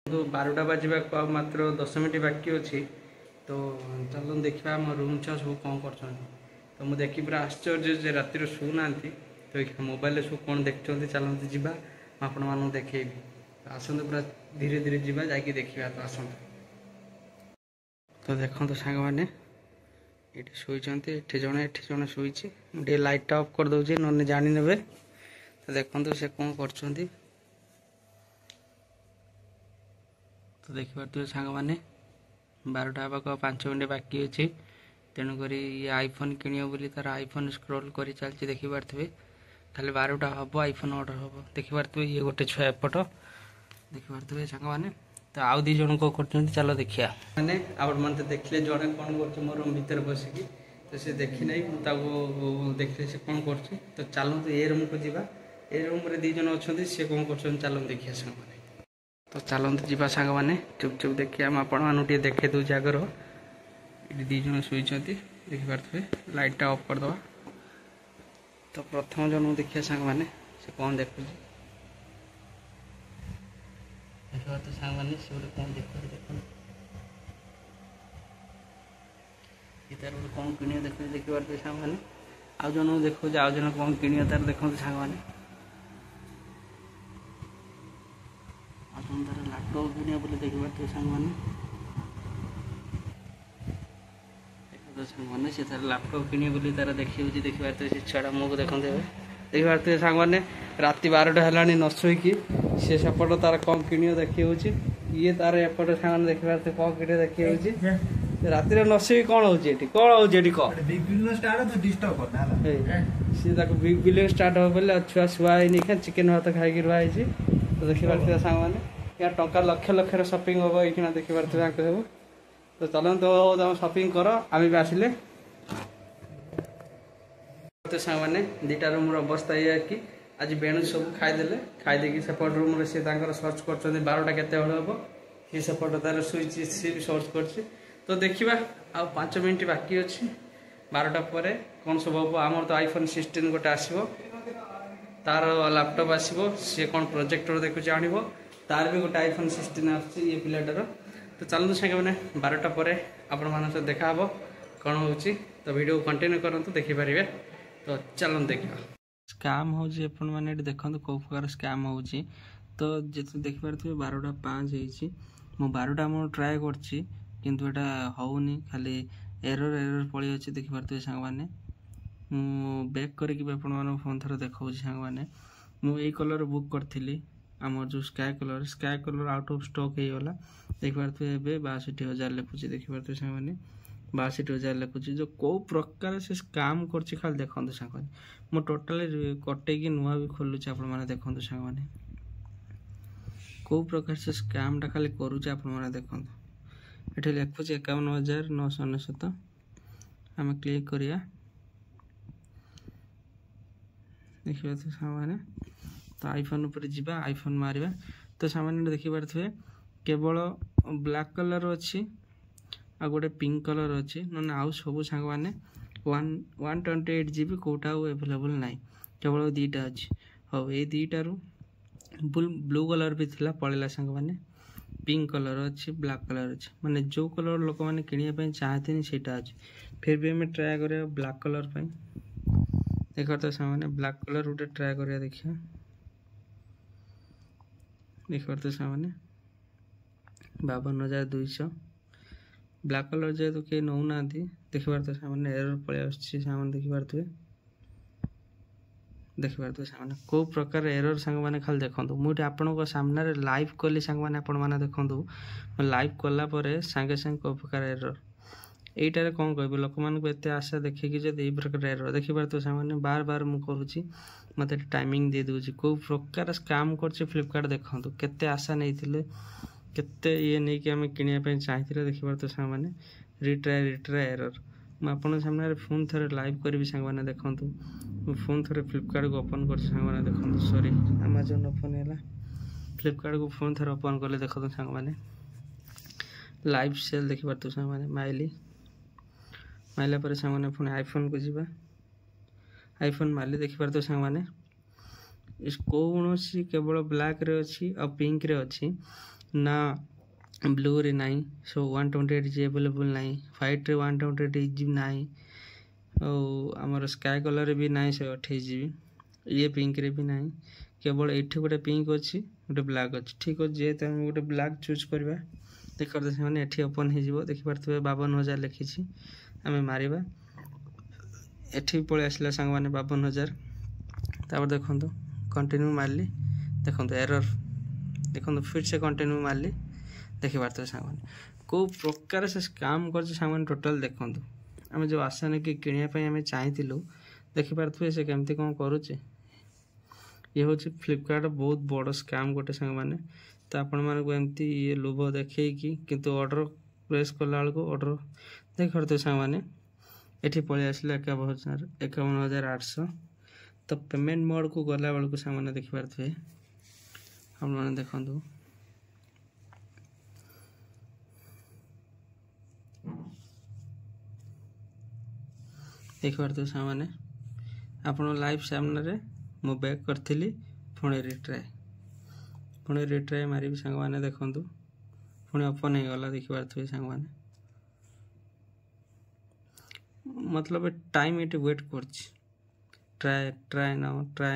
तो 12टा बाजवा मात्र 10 मिनट बाकी अच्छी तो चलो देखा आम रूम छुआ सब कौन कर तो मुझे देखी पूरा आश्चर्य रातिर शुना तो मोबाइल सब कौन देखते चलते जावा आपण मानू देखेबी आसतु पूरा धीरे धीरे जावा जा देखा तो आसतु तो देखो तो सांग मैंने ये शोचे जड़े शोचे लाइटा अफ कर दूसरी ना जानी ने तो देखो से कौन कर तो देखिए सांग मैंने 12टा पाक 5 मिनट बाकी अच्छी तेणुक ये आईफोन किण तार आईफोन स्क्रोल कर चलती देखिपे खाली 12टा हम आईफोन ऑर्डर हम देखिपे ये गोटे छुआ एपट देखिपे सांग मैंने तो आउ दी जन कौन कर चलो देखिया मैंने आप देखले जड़े कौन कर मो रूम भर बसिकी तो सी देखी नहीं देखिए से कौन कर तो चलते ये रूम को जावा ये रूम दी जन अच्छा सी कौन कर चलो देखिए सांग मैंने तो चलते जावा सांग मैंने चुप चुप देखिए आपे देखे दूँ आगर ये दी जन शोचती देखिपे लाइटा अफ करदे तो प्रथम जन देखिए सांग मैंने से कौन देखु देखा तो सांग मैंने से गोटे कौन देख तार गोटे कौन किण देखिए सांग मैंने आउ जन देखो आउ जन कौन किण तार देखते सांग मैंने तार लैपटॉप किणे बोले देखिए सांग मैंने मैंने से तार लैपटॉप किणे बोली तार देखिए देखिए से छुआ मुझे देखते देखिए सांग मैंने राति 12टा है न शोईकी सी सेपट तार कौन किण देखिए ये तार एपट सांग देखिए कौन किण देखिए राति न शोई कौन हो कौन हो सी बिग बिलियन स्टार्ट हो बोले छुआ शुआ नहीं चिकेन भात खाई रुआई तो देखिए सांग मैंने या टंका लक्ष लक्ष शॉपिंग हम ये देखिए सब तो चलो तो शॉपिंग कर आम भी आसिले तो सांग मैंने 2टा रूम अवस्था ये कि आज बेणु सब खाईदे खाईदे सेपट रूम सी सर्च कर 12टा केते हम सी सेपट तार शुई सी भी सर्च कर तो देखा आ 5 मिनट बाकी अच्छी 12टा पर कौन सब हम आमर तो आईफोन 16 गोटे आसो तार लैपटॉप आसो सी कौन प्रोजेक्टर देखुचे आण तार भी गोटे आईफोन 16 आसुच्छी ये पिलाटार तो चलते सांगे मैंने 12टा पर आपण मान सहित देखा कौन हो तो वीडियो कंटिन्यू करूँ देखिपारे तो चलते देखा स्कैम हो मैंने देखते कौ प्रकार स्कैम हो तो जिते देखिपे 12टा 5 हो 12टा मुझे ट्राए कर होनी खाली एरर एरर पड़ी अच्छे देखिपे सांग मैंने बैक करके फोन थोड़ा देखा सांग मैंने मुझे कलर बुक करी आम जो sky colour out of stock होगा देखिपे 62,000 लिखुची देखिपे सांग मैंने 62,000 लिखुची जो कौ प्रकार से स्कैम कर खाली देखते सांग मु टोटाली कटेकी नुआ भी खोलुचे आपने देखते सांग मैंने कौ प्रकार से स्कैमटा खाली करुचे आपने देखते ये लिखुचे 51,999 आम क्लिक करिया देखिए तो सामान्य तो आईफोन पर जीवा आईफोन मारिबा तो सामान्य देखिपे केवल ब्लैक कलर अच्छी आ गोटे पिंक कलर अच्छी ना आउ सब सांग मैंने 128 GB कोटा एवेलेबल नाई केवल 2टा अच्छी हाँ ये 2टारू ब्लू कलर भी थिला पड़ेगा सांग मैंने पिंक कलर अच्छी ब्लैक कलर अच्छी माने जो कलर लोक मैंने किणा चाहते सेटा अच्छी फिर भी हमें ट्राए करें ब्लैक कलर देख तो सामने ब्लैक कलर गोटे ट्राए करिया देखिए देख तो सामने 52,200 ब्लैक कलर जेहेतु कहीं नौना देखिए तो सामने एरर पड़े आसान देखिपे देखिपे सामने कौ प्रकार एरर सांग मैंने खाली देखूँ मुझे आपण सामने लाइव कली सांग मैंने आपण देखूँ लाइव कलापर सांगे सांगे कौ प्रकार एरर यहीटार कौन कह लोक मानक एत आशा देखिए जब यही प्रकार एरर देखिपे तो सामने बार बार मुझे मत टाइमिंग दे दूसरी कौ प्रकार स्कैम कर फ्लिपकार्ट देखूँ केते आशा नहीं केते ये नहीं कि आम किणा चाहिए देखिपे तो सामने रिट्राए एरर मुझे सामने फोन थे लाइव करी सांग मैंने देखूँ फोन थे फ्लिपकार्ट को ओपन कर सांग मैंने देखो सॉरी अमेजन ओपन है फ्लिपकार्ट को फोन थे ओपन कले देखो सांग मैंने लाइव सेल देखिपे तो सांग मैंने माइला पर सांग मैंने पुणी आईफोन को जीवा आईफोन माइले देखिपे तो सांग मैंने कौन केवल ब्लैक रे अच्छी और पिंक रे अच्छी ना ब्लू रे नहीं सो 128 जी अवेलेबल नहीं व्हाइट रे 128 जी नहीं और आमर स्काई कलर भी नहीं से 28 जी ये पिंक रे भी नहीं केवल एठी गोटे पिंक अच्छी गोटे ब्लैक अच्छी ठीक अच्छे जेहेतु आम गोटे ब्लैक चूज करवा देखते से एठी ओपन हो देखिपे 52,000 लिखी आम मारिबा एठी पड़े आसला सांग मैंने 52,000 तापर देखो कंटिन्यू मारली देखो एरर देखो फिर से कंटिन्यू मारली देखिपे सांग मैंने कौ प्रकार से स्काम कर टोटाल देखो आम जो आशा नहीं कि किणापी चाहूँ देखिपे से केमती कौन करुचे ये हूँ फ्लिपकार्ट बहुत बड़ स्काम गोटे सांग मैंने तो आपण मानक एमती ये लोभ देखे किंतु ऑर्डर प्रेस कला बेलू ऑर्डर देखते सांग मैंने ये पलि आसला 51,800 तो पेमेंट मोड को गला बेलू सांग मैंने देखिपे आप मैंने देखु देखिपे सांग मैंने आप लाइव सामने मु बैक करी पुणी रिट्राए मारी सांग मैंने देखु पुणी ओपन हो गला देखिपे सांग मैंने मतलब टाइम ये वेट कर ट्राए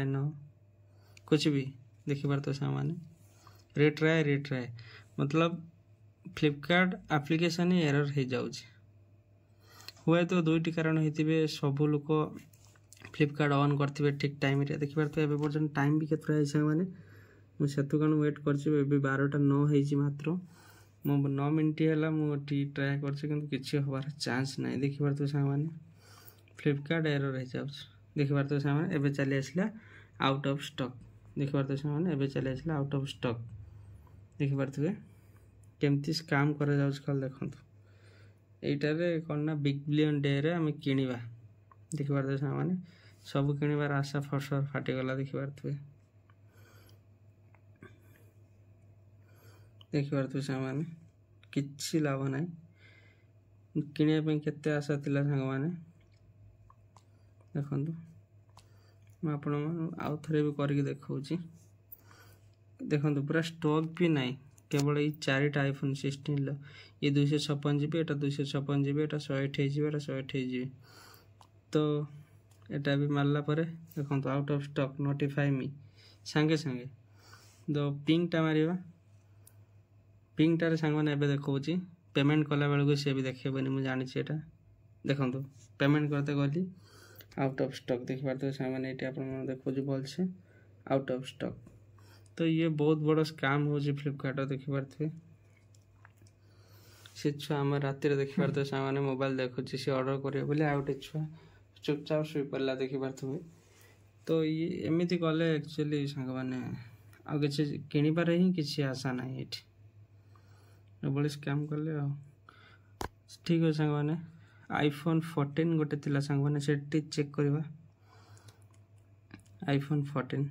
न कुछ भी देखिपे सांग मैंने रिट्राए मतलब फ्लिपकार्ट एप्लिकेशन ही एरर हो जाऊँ हुए तो दुईटी कारण होते सब लोग फ्लिपकार्ट ऑन करते ठीक टाइम देखिपे पर्यटन टाइम भी केतरा सांग मैंने मुझे कारण वेट कर 12:09 मात्र मो 9 मिनट है मुझे ट्राए कर हबार चांस ना देखिपे सांग मैंने फ्लिपकार्ट एरर हो जाऊँ देखिपे सांग मैंने एवं चली आसला आउट ऑफ स्टॉक देखिपे सांग मैंने एवं चली आसला आउट ऑफ स्टॉक देखिपे केमती स्काम कर देखो यहीटारे कौन ना बिग बिलियन डे रे आम किणवा देखिपे सांग मैंने सब किणवार आशा फसर फाटीगला देखिपे सांग मैंने किसी लाभ ना किणापी केते आशा थिला सांग मैंने देखो आपण आउ थे भी करके देखा देखो पूरा स्टॉक भी नहीं केवल ये 4टा आईफोन 16 ये 256 GB एटा 256 GB एटा 128 GB एटा 128 GB तो एटा भी मारला परे देखो out of stock notify me सांगे सांगे तो पिंकटा मारिबा पिंकटार सांग मैंने एबे देखो पेमेंट कला बेलू सी भी देखेबनी मुझे जानी देखो पेमेंट करते गली आउट ऑफ स्टॉक देखिपे सांग मैंने ये आप देखो भल से आउट ऑफ स्टॉक तो ये बहुत बड़ स्काम हो फ्लिपकार्ट देखिपे से छुआ आम राति देखिपे सांग मैंने मोबाइल देखुची सी ऑर्डर करेंगे बोले आ गए छुआ चुपचाप शुई पड़ा देखिपे तो ये एमती कले एक्चुअली सांग मैंने आ कि किणबार ही किसी आशा ना ये बड़े स्काम कले ठीक है सांग मैंने आईफोन 14 गोटे थिला सांग मैंने से चेक करवा आईफोन 14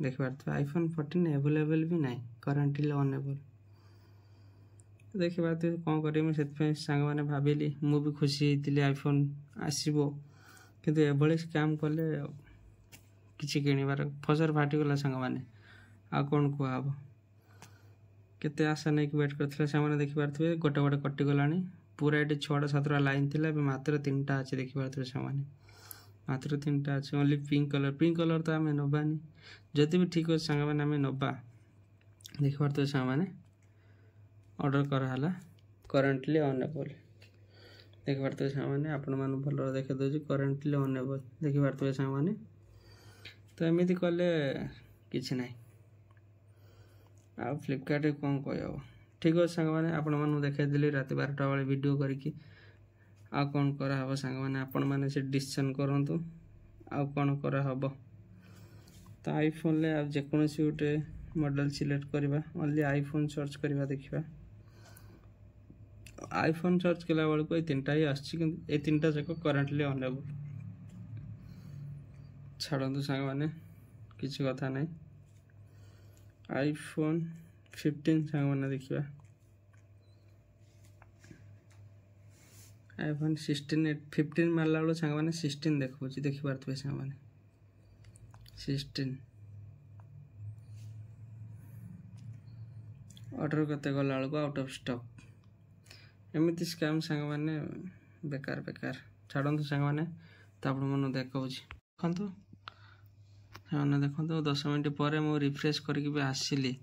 देखिपे आईफोन 14 एवेलेबल भी नहीं करेंटली अनेबल देखिपे कौन करें सांग मैंने भाविली मु भी खुशी होती आईफोन आसो किंतु एभली स्काम कले किसी किणवार फसर फाटीगला सांग मैंने आ कौन कहब केते आशा नहीं कि वेट करते सांग देखिपे गोटे गोटे कटिगला पूरा ये 6टा 7टा लाइन थी मात्र 3टा अच्छे देखिपे सांग मैंने मात्र 3टा अच्छे ओनली पिंक कलर तो आम नबानी जदि भी ठीक अच्छे सांग मैंने आम नबा देखिपे सांग मैंने ऑर्डर कराला करेंटली अनेबल देखिपे सांग मैंने आपण मान भल देखे दूसरी करेंटली अनेबल देखिपे सांग मैंने तो एमती कले किसी ना आ फ्लिपकार्ट कौन कह ठीक अच्छे सांग मैंने आपण मानू देखी रात 12टा बेले वीडियो करके आ कौन कराब सांग मैंने आपण मैंने से डिसीजन करूँ आ कौन कराब तो आईफोन ले आप जेकोसी गोटे मॉडल सिलेक्ट करवा ओनली आईफोन सर्च करवा देखा आईफोन सर्च कला बेलू ये 3टा ही आए 3टा जाक करेंटली अनेबल छाड़ू सांग मैंने किसी कथा नहीं आईफोन 15 सांग मैंने देखा आईफोन 16 15 मारला बेलू सांग मैंने 16 देखा देखिपे सांग मैंने 16 ऑर्डर करते गला बेलू आउट ऑफ स्टॉक एमती स्कैम सांग मैंने बेकार बेकार छाड़ू सांग मैंने तो आप मन देखा देखु से देखो 10 मिनट पर मुझे रिफ्रेश करके आसली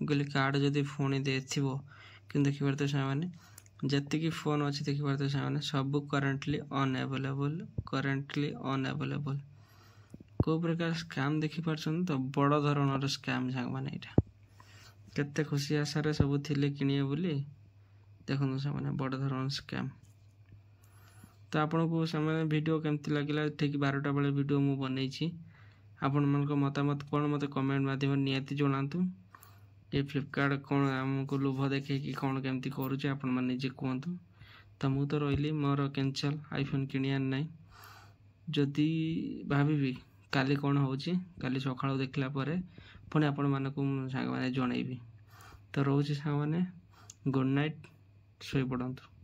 कहली कार्ड जदि पुणी दे कि देखिए तो से जी फोन अच्छी देखिए तो से सब करेन्टली अनअवेलेबल को प्रकार स्कैम देखिपार तो बड़ धरण स्कैम सांग मैंने यहाँ केते खुशी आशार सब थिले किनिए बोली देखो से बड़ धरण स्कैम तो आपन को समय वीडियो केमती लगिला ठीक 12टा बेले वीडियो मु बनई आपण मन को मतामत कौन मत कमेंट माध्यम नियति जनातु ये फ्लिपकार्ट कौन आमको लोभ देखे कि कौन केमती करुचे आपण मन निजे कहतु तो मु तो रही मोर कैंसल आईफोन किनियार नाई जदि भाभी काली कौन होची काली सकाळु देखला परे पुणी आपण मानकु सांग माने जणैबी तो रोची सांग माने गुड नाइट सोई पड़ंतु।